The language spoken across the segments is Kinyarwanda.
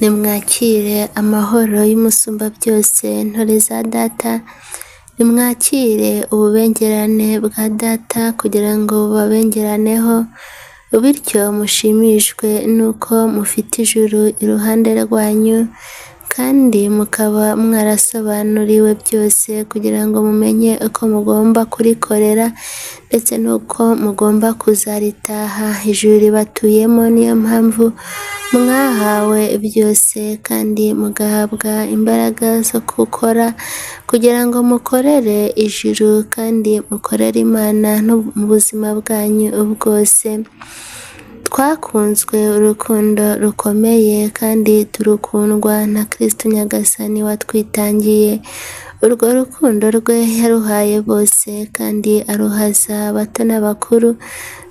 Nimwakire amahoro y'Umusumba byose ntore za Data, nimwakire ububengerane bwa Data kugira ngo bubabengeraneho, bityo mushimishwe nuko mufite ijuru iruhande rwanyu, kandi mukaba mwarasobanuriwe byose kugira ngo mumenye uko mugomba kurikorera ndetse n'uko mugomba kuzaritaha. Ijuru ribatuyemo, niyo mpamvu mwahawe byose kandi mugahabwa imbaraga zo gukora kugira ngo mukorere ijuru kandi mukorere Imana no mu buzima bwanyu bwose. Twakunzwe urukundo rukomeye kandi turukundwa na Kristo Nyagasani watwitangiye. Urwo rukundo rwe yaruhaye bose kandi aruhaza abato n'abakuru,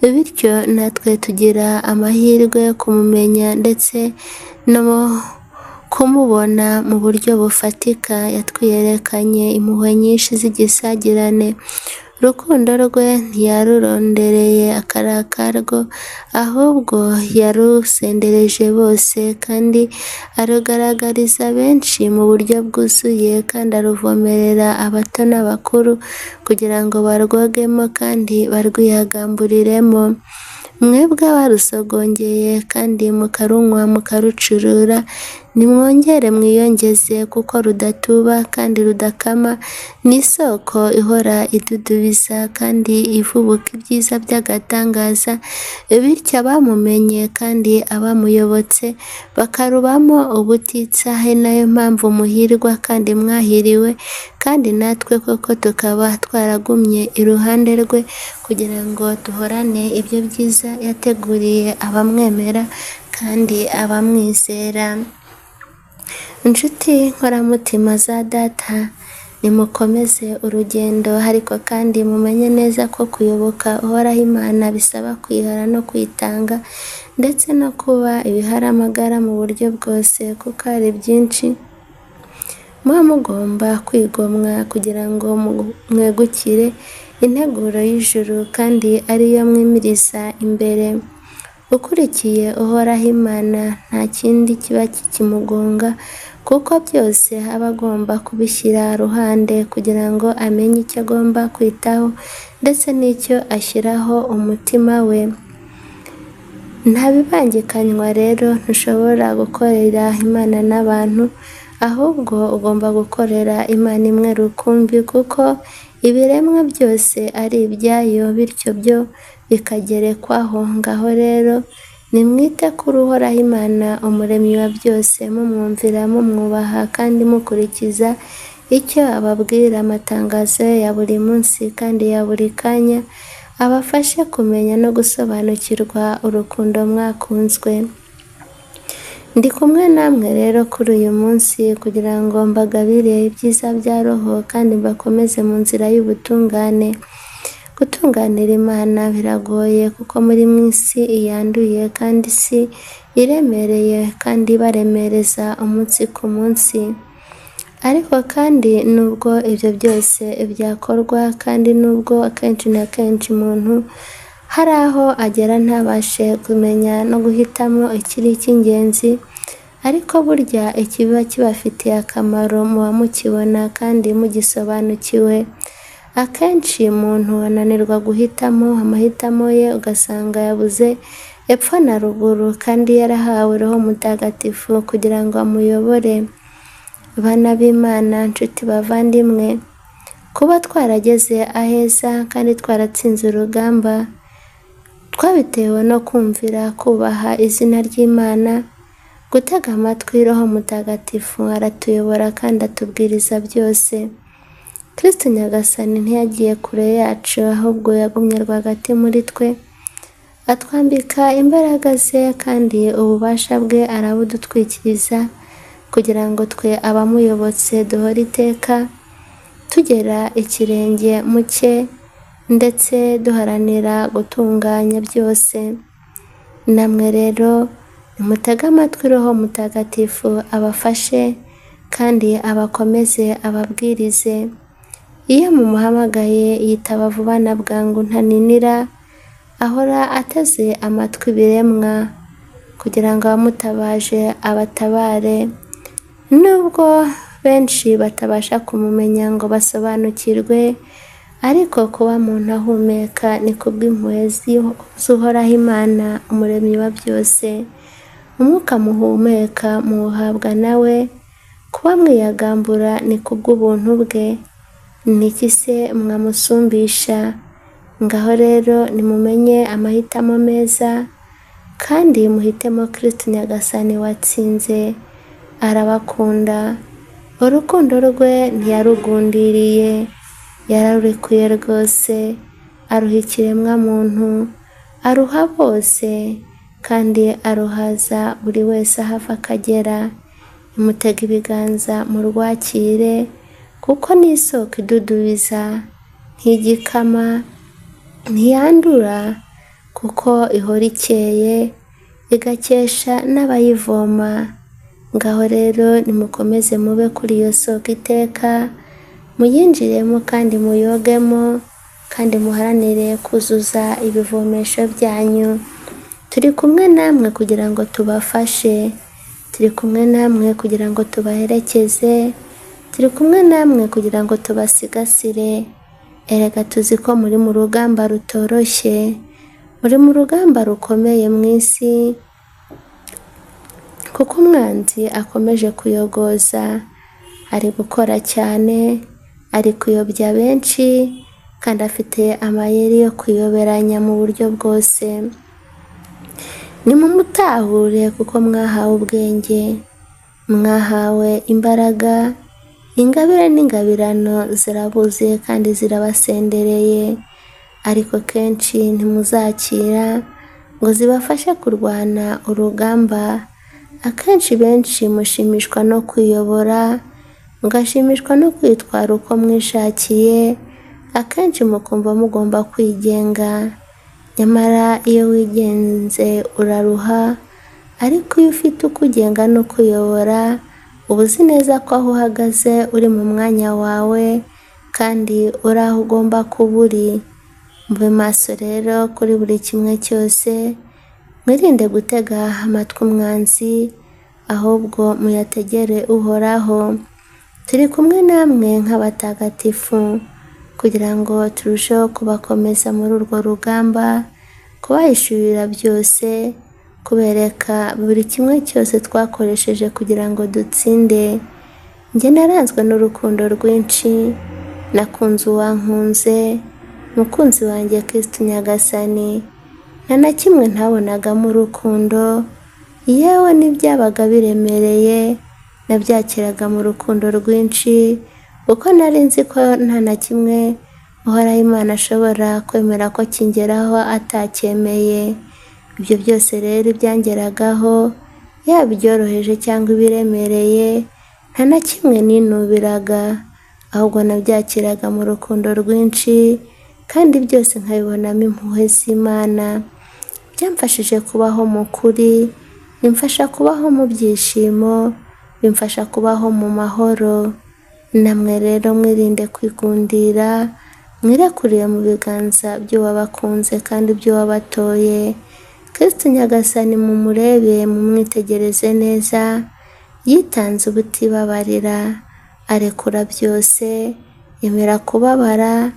bityo natwe tugira amahirwe yo kumumenya ndetse no kumubona mu buryo bufatika. Yatwiyerekanye impuhwe nyinshi z'igisagirane. Urukundo rwe ntiyarurondereye akarakarwo, ahubwo yarusendereje bose kandi arugaragariza benshi mu buryo bwuzuye, kandi aruvomerera abato n'abakuru kugira ngo barwogemo kandi barwihagamburiremo. Mwebwe abarusogongeye kandi mukarunywa mukarucurura, nimwongere mwiyongeze kuko rudatuba kandi rudakama, ni isoko ihora idudubiza kandi ivubuka ibyiza by'agatangaza, bityo abamumenye kandi abamuyobotse bakarubamo ubutitsa. Ari nayo mpamvu muhirwa kandi mwahiriwe, kandi natwe koko tukaba twaragumye iruhande rwe kugira ngo duhorane ibyo byiza yateguriye abamwemera kandi abamwizera. Inshuti nkoramutima za Data, nimukomeze urugendo, ariko kandi mumenye neza ko kuyoboka uhoraho Imana bisaba kwihara no kwitanga ndetse no kuba ibiharamagara mu buryo bwose, kuko hari byinshi muba mugomba kwigomwa kugira ngo mwegukire integuro y'ijuru kandi ariyo mwimiriza imbere. Ukurikiye uhoraho Imana nta kindi kiba kikimugonga, kuko byose aba agomba kubishyira ruhande kugira ngo amenye icyo agomba kwitaho ndetse n'icyo ashyiraho umutima we. Nta bibangikanywa rero, ntushobora gukorera Imana n'abantu, ahubwo ugomba gukorera Imana imwe rukumbi, kuko ibiremwa byose ari ibyayo, bityo byo bikagerekwaho. Ngaho rero nimwite kuri uhoraho Imana umuremyi wa byose, mumwumvira, mumwubaha kandi mukurikiza icyo ababwira. Amatangazo ye ya buri munsi kandi ya buri kanya abafashe kumenya no gusobanukirwa urukundo mwakunzwe. Ndi kumwe namwe rero kuri uyu munsi kugira ngo mbagabire ibyiza bya Roho kandi mbakomeze mu nzira y'ubutungane. Gutunganira Imana biragoye, kuko muri mu isi yanduye kandi isi iremereye kandi baremereza umunsi ku munsi. Ariko kandi nubwo ibyo byose byakorwa, kandi nubwo akenshi na kenshi umuntu hari aho agera ntabashe kumenya no guhitamo ikiri icy'ingenzi, ariko burya ikiba kibafitiye akamaro muba mukibona kandi mugisobanukiwe. Akenshi umuntu ananirwa guhitamo, amahitamo ye ugasanga yabuze epfo na ruguru, kandi yarahawe Roho Mutagatifu kugira ngo amuyobore. Bana b'Imana, nshuti bavandimwe, kuba twarageze aheza kandi twaratsinze urugamba, twabitewe no kumvira, kubaha izina ry'Imana, gutega amatwi Roho Mutagatifu. Aratuyobora kandi atubwiriza byose. Kristo Nyagasani ntiyagiye kure yacu, ahubwo yagumye rwagati muri twe, atwambika imbaraga ze kandi ububasha bwe arabudutwikiriza, kugira ngo twe abamuyobotse duhore iteka tugera ikirenge mu cye ndetse duharanira gutunganya byose. Namwe rero nimutege amatwi Roho Mutagatifu abafashe kandi abakomeze, ababwirize. Iyo mumuhamagaye yitaba vuba na bwangu, ntaninira, ahora ateze amatwi ibiremwa kugira ngo abamutabaje abatabare. Nubwo benshi batabasha kumumenya ngo basobanukirwe, ariko kuba umuntu ahumeka ni kubw'impuhwe z'Uhoraho Imana umuremyi wa byose. Umwuka muhumeka muwuhabwa nawe, kuba mwiyagambura ni kubw'ubuntu bwe. Niki se mwamusumbisha? Ngaho rero nimumenye amahitamo meza, kandi muhitemo Kristo Nyagasani watsinze. Arabakunda, urukundo rwe ntiyarugundiriye, yararurekuye rwose, aruha ikiremwa muntu, aruha bose, kandi aruhaza buri wese aho ava akagera. Nimutega ibiganza murwakire, kuko ni isoko idudubiza, ntigikama, ntiyandura, kuko ihora ikeye, igakesha n'abayivoma. Ngaho rero nimukomeze mube kuri iyo soko iteka, muyinjiremo kandi muyogemo, kandi muharanire kuzuza ibivomesho byanyu. Turi kumwe namwe kugira ngo tubafashe, turi kumwe namwe kugira ngo tubaherekeze, turi kumwe namwe kugira ngo tubasigasire. Erega tuzi ko muri mu rugamba rutoroshye, muri mu rugamba rukomeye mu isi, kuko umwanzi akomeje kuyogoza, ari gukora cyane, ari kuyobya benshi, kandi afite amayeri yo kuyoberanya mu buryo bwose. Nimumutahure kuko mwahawe ubwenge, mwahawe imbaraga, ingabire n'ingabirano zirabuzuye kandi zirabasendereye, ariko kenshi ntimuzakira ngo zibafashe kurwana urugamba. Akenshi benshi mushimishwa no kwiyobora, mugashimishwa no kwitwara uko mwishakiye, akenshi mukumva mugomba kwigenga. Nyamara iyo wigenze uraruha, ariko iyo ufite uko ugenga no kuyobora, uba uzi neza ko aho uhagaze uri mu mwanya wawe, kandi uri aho ugomba kuba uri. Mube maso rero kuri buri kimwe cyose, mwirinde gutega amatwi umwanzi, ahubwo muyategere Uhoraho. Turi kumwe namwe nk'abatagatifu, kugira ngo turusheho kubakomeza muri urwo rugamba, kubahishurira byose, kubereka buri kimwe cyose twakoresheje kugira ngo dutsinde. Njye naranzwe n'urukundo rwinshi, nakunze uwankunze, mukunzi wanjye Kristo Nyagasani. Nta na kimwe ntabonagamo urukundo, yewe n'ibyabaga biremereye nabyakiraga mu rukundo rwinshi, kuko nari nzi ko nta na kimwe Uhoraho Imana ashobora kwemera ko kingeraho atacyemeye. Ibyo byose rero ibyangeragaho, yaba ibyoroheje cyangwa ibiremereye, nta na kimwe ninubiraga, ahubwo nabyakiraga mu rukundo rwinshi, kandi byose nkabibonamo impuhwe z'Imana. Byamfashije kubaho mu kuri, bimfasha kubaho mu byishimo, bimfasha kubaho mu mahoro. Namwe rero mwirinde kwigundira, mwirekuriye mu biganza by'uwabakunze kandi by'uwabatoye. Kristo Nyagasani mumurebe, mumwitegereze neza, yitanze ubutibabarira, arekura byose, yemera kubabara,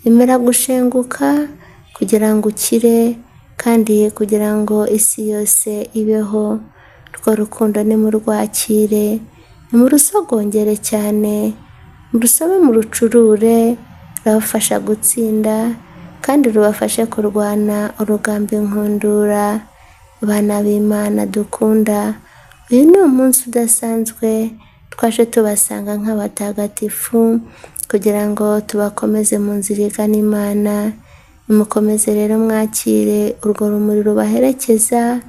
yemera gushenguka kugira ngo ukire, kandi kugira ngo isi yose ibeho. Urwo rukundo nimurwakire, nimurusogongere cyane, murusabe murucurure, rubafasha gutsinda, kandi rubafashe kurwana urugamba inkundura. Bana b'Imana dukunda, uyu ni umunsi udasanzwe, twaje tubasanga nk'abatagatifu, kugira ngo tubakomeze mu nzira igana Imana. Nimukomeze rero mwakire urwo rumuri rubaherekeza,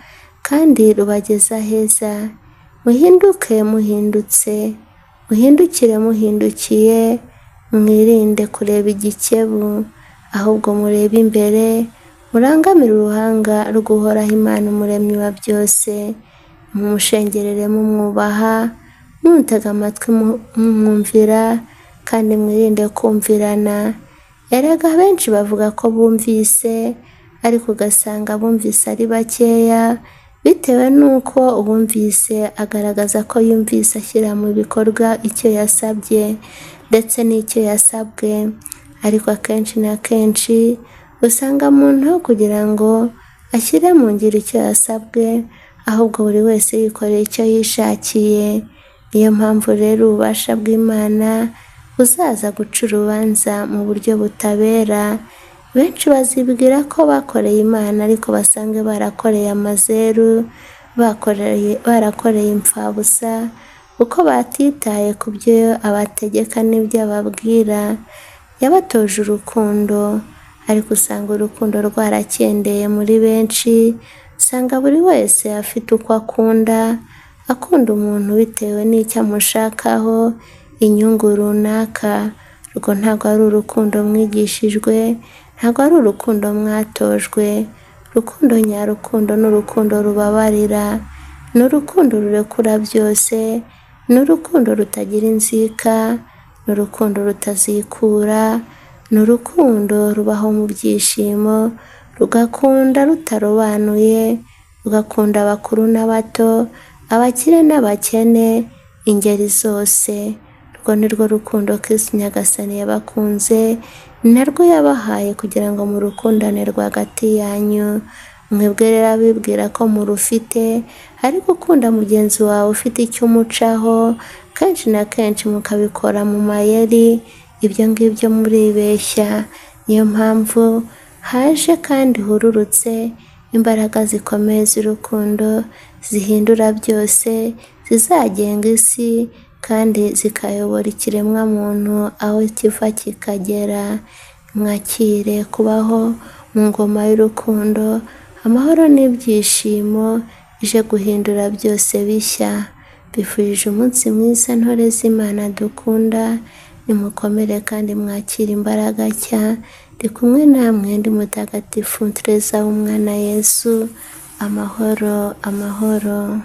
kandi rubageza heza. Muhinduke muhindutse, muhindukire muhindukiye, mwirinde kureba igikebu, ahubwo murebe imbere, murangamire uruhanga rw'Uhoraho Imana umuremyi wa byose. Mumushengerere mumwubaha, mumutega amatwi mumwumvira, kandi mwirinde kumvirana. Erega benshi bavuga ko bumvise, ariko ugasanga bumvise ari bakeya, bitewe n'uko uwumvise agaragaza ko yumvise ashyira mu bikorwa icyo yasabye ndetse n'icyo yasabwe. Ariko akenshi na kenshi usanga umuntu kugira ngo ashyire mu ngiro icyo yasabwe, ahubwo buri wese yikorera icyo yishakiye. Niyo mpamvu rero ububasha bw'Imana buzaza guca urubanza mu buryo butabera. Benshi bazibwira ko bakoreye Imana ariko basange barakoreye amazeru, barakoreye imfabusa, uko batitaye ku byo abategeka n'ibyo ababwira. Yabatoje urukundo, ariko usanga urukundo rwarakendeye muri benshi. Usanga buri wese afite uko akunda umuntu bitewe n'icyo amushakaho inyungu runaka. Urwo ntabwo ari urukundo mwigishijwe, ntabwo ari urukundo mwatojwe. Urukundo nyarukundo ni urukundo rubabarira, ni urukundo rurekura byose, ni urukundo rutagira inzika, ni urukundo rutazikura, ni urukundo rubaho mu byishimo, rugakunda rutarobanuye, rugakunda abakuru n'abato, abakire n'abakene, ingeri zose. Urwo ni rwo rukundo Kristo Nyagasani yabakunze, ni narwo yabahaye kugira ngo murukundane rwagati yanyu. Mwebwe rero abibwira ko murufite, ariko ukunda mugenzi wawe ufite icyo umucaho, kenshi na kenshi mukabikora mu mayeri. Ibyo ngibyo muribeshya. Niyo mpamvu haje kandi hururutse imbaraga zikomeye z'urukundo, zihindura byose, zizagenga isi kandi zikayobora ikiremwa muntu aho kiva kikagera. Mwakire kubaho mu ngoma y'urukundo, amahoro n'ibyishimo ije guhindura byose bishya. Bifurije umunsi mwiza ntore z'Imana dukunda. Nimukomere kandi mwakire imbaraga nshya. Ndi kumwe namwe, ndi mutagatifu Teresa w'umwana Yesu. Amahoro, amahoro.